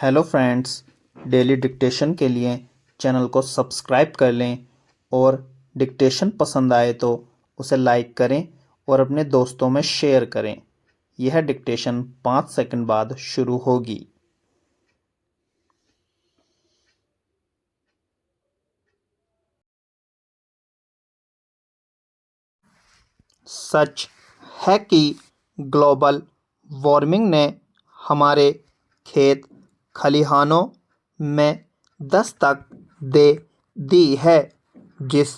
Hello friends, daily dictation के लिए channel को सब्सक्राइब कर लें और डिक्टेशन पसंद आए तो उसे लाइक करें और अपने दोस्तों में शेयर करें। यह डिक्टेशन 5 सेकंड बाद शुरू होगी। सच है कि ग्लोबल वार्मिंग ने हमारे खेत खलिहानों में दस्तक दे दी है। जिस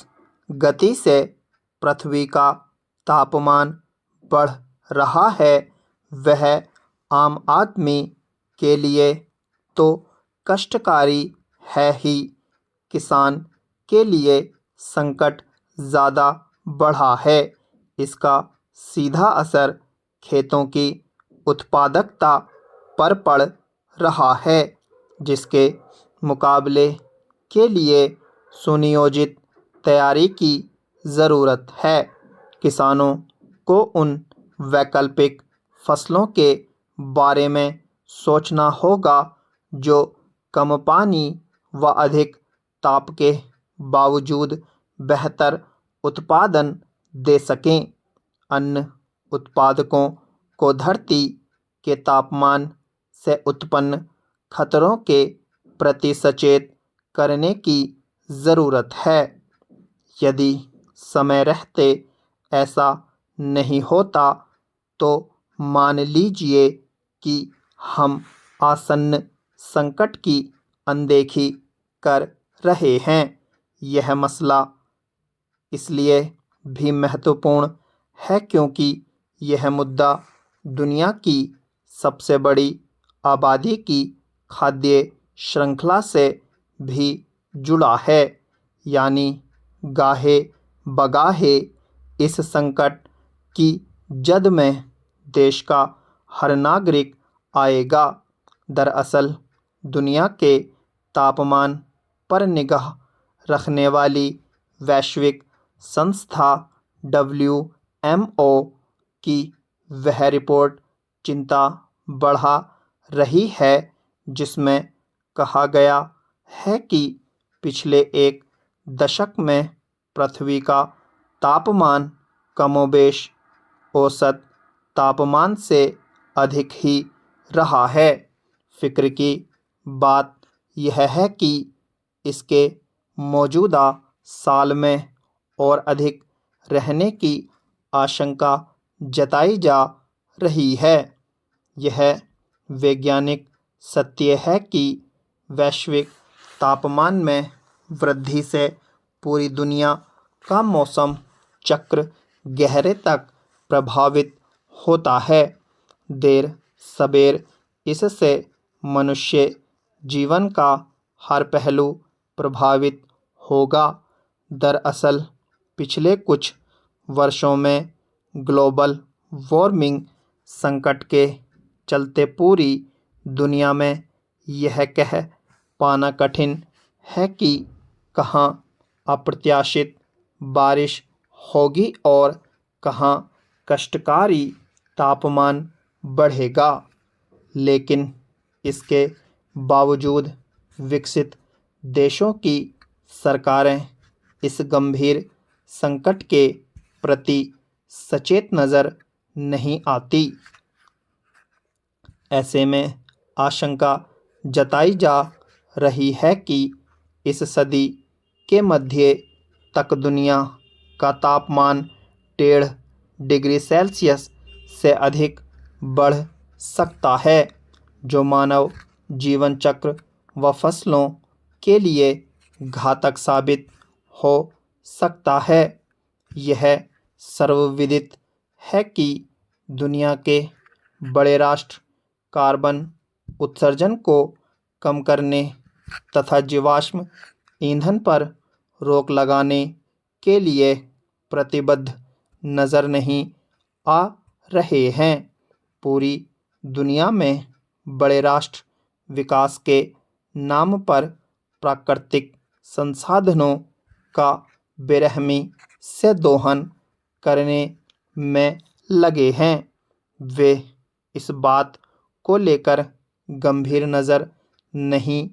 गति से पृथ्वी का तापमान बढ़ रहा है वह आम आदमी के लिए तो कष्टकारी है ही, किसान के लिए संकट ज़्यादा बढ़ा है। इसका सीधा असर खेतों की उत्पादकता पर पड़ रहा है, जिसके मुकाबले के लिए सुनियोजित तैयारी की ज़रूरत है। किसानों को उन वैकल्पिक फसलों के बारे में सोचना होगा जो कम पानी व अधिक ताप के बावजूद बेहतर उत्पादन दे सकें। अन्न उत्पादकों को धरती के तापमान से उत्पन्न खतरों के प्रति सचेत करने की ज़रूरत है। यदि समय रहते ऐसा नहीं होता तो मान लीजिए कि हम आसन्न संकट की अनदेखी कर रहे हैं। यह मसला इसलिए भी महत्वपूर्ण है क्योंकि यह मुद्दा दुनिया की सबसे बड़ी आबादी की खाद्य श्रृंखला से भी जुड़ा है। यानी गाहे बगाहे इस संकट की जद में देश का हर नागरिक आएगा। दरअसल दुनिया के तापमान पर निगाह रखने वाली वैश्विक संस्था WMO की वह रिपोर्ट चिंता बढ़ा रही है, जिसमें कहा गया है कि पिछले एक दशक में पृथ्वी का तापमान कमोबेश औसत तापमान से अधिक ही रहा है। फिक्र की बात यह है कि इसके मौजूदा साल में और अधिक रहने की आशंका जताई जा रही है। यह वैज्ञानिक सत्य है कि वैश्विक तापमान में वृद्धि से पूरी दुनिया का मौसम चक्र गहरे तक प्रभावित होता है। देर सबेर इससे मनुष्य जीवन का हर पहलू प्रभावित होगा। दरअसल पिछले कुछ वर्षों में ग्लोबल वार्मिंग संकट के चलते पूरी दुनिया में यह कह पाना कठिन है कि कहाँ अप्रत्याशित बारिश होगी और कहाँ कष्टकारी तापमान बढ़ेगा। लेकिन इसके बावजूद विकसित देशों की सरकारें इस गंभीर संकट के प्रति सचेत नज़र नहीं आती। ऐसे में आशंका जताई जा रही है कि इस सदी के मध्य तक दुनिया का तापमान 1.5 डिग्री सेल्सियस से अधिक बढ़ सकता है, जो मानव जीवन चक्र व फसलों के लिए घातक साबित हो सकता है। यह सर्वविदित है कि दुनिया के बड़े राष्ट्र कार्बन उत्सर्जन को कम करने तथा जीवाश्म ईंधन पर रोक लगाने के लिए प्रतिबद्ध नज़र नहीं आ रहे हैं। पूरी दुनिया में बड़े राष्ट्र विकास के नाम पर प्राकृतिक संसाधनों का बेरहमी से दोहन करने में लगे हैं। वे इस बात को लेकर गंभीर नज़र नहीं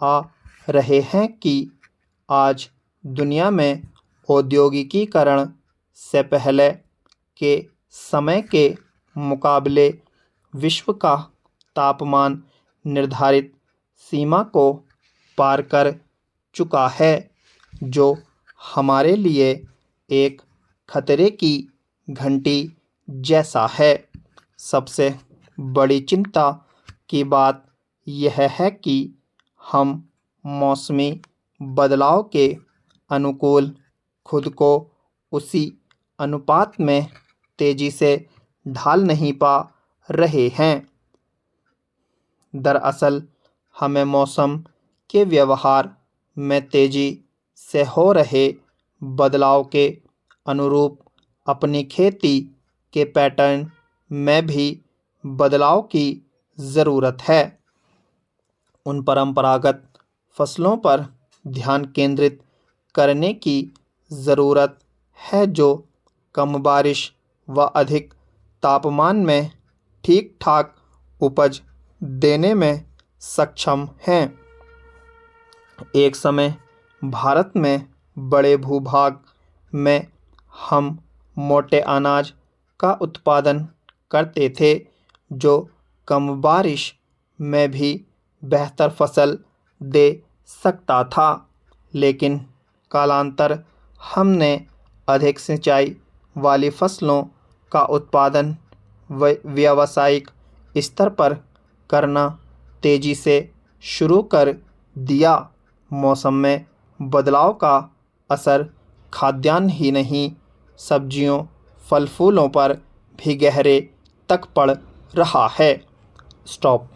आ रहे हैं कि आज दुनिया में औद्योगिकीकरण से पहले के समय के मुकाबले विश्व का तापमान निर्धारित सीमा को पार कर चुका है, जो हमारे लिए एक खतरे की घंटी जैसा है। सबसे बड़ी चिंता की बात यह है कि हम मौसमी बदलाव के अनुकूल खुद को उसी अनुपात में तेजी से ढाल नहीं पा रहे हैं। दरअसल हमें मौसम के व्यवहार में तेजी से हो रहे बदलाव के अनुरूप अपनी खेती के पैटर्न में भी बदलाव की ज़रूरत है। उन परंपरागत फसलों पर ध्यान केंद्रित करने की ज़रूरत है जो कम बारिश व अधिक तापमान में ठीक ठाक उपज देने में सक्षम हैं। एक समय भारत में बड़े भूभाग में हम मोटे अनाज का उत्पादन करते थे, जो कम बारिश में भी बेहतर फसल दे सकता था। लेकिन कालांतर हमने अधिक सिंचाई वाली फसलों का उत्पादन व्यावसायिक स्तर पर करना तेजी से शुरू कर दिया। मौसम में बदलाव का असर खाद्यान्न ही नहीं, सब्जियों, फल फूलों पर भी गहरे तक पड़ रहा है। स्टॉप।